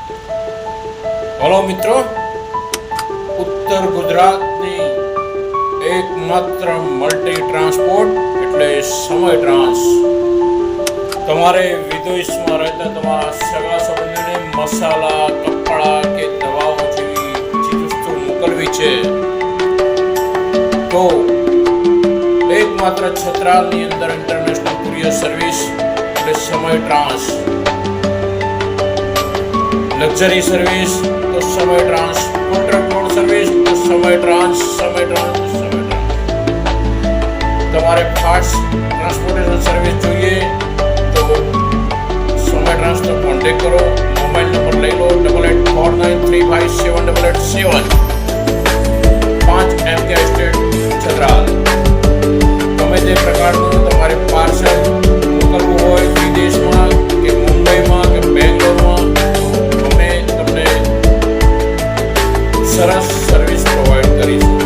Hello मित्रों, उत्तर गुजरातनी एकमात्र multi transport એટલે સમય ટ્રાન્સ તમારે વિદેશમાં રહેતા તમારા સગા સંબંધીને મસાલા, કપડા કે દવાઓ જેવી ચીજવસ્તુ મોકલવી છે તો એકમાત્ર છત્રાલની અંદર ઇન્ટરનેશનલ કુરિયર સર્વિસ એટલે સમય ટ્રાન્સ. લક્ઝરી સર્વિસ તો સમય ટ્રાન્સ, કોન્ટ્રાક્ટ સર્વિસ તો સમય ટ્રાન્સ. તમારે ફાસ્ટ ટ્રાન્સપોર્ટેશન સર્વિસ જોઈએ તો સમય ટ્રાન્સનો કોન્ટેક્ટ કરો. મોબાઈલ નંબર લઈ લો 8849357887 5 MK એસ્ટેટ છત્રાલ. ગમે તે પ્રકારનું તમારે પાર્સલ મોકલવું હોય વિદેશમાં કે મુંબઈમાં કે બેંગ્લોરમાં, અમે તમને સરસ સર્વિસ પ્રોવાઈડ કરીશું.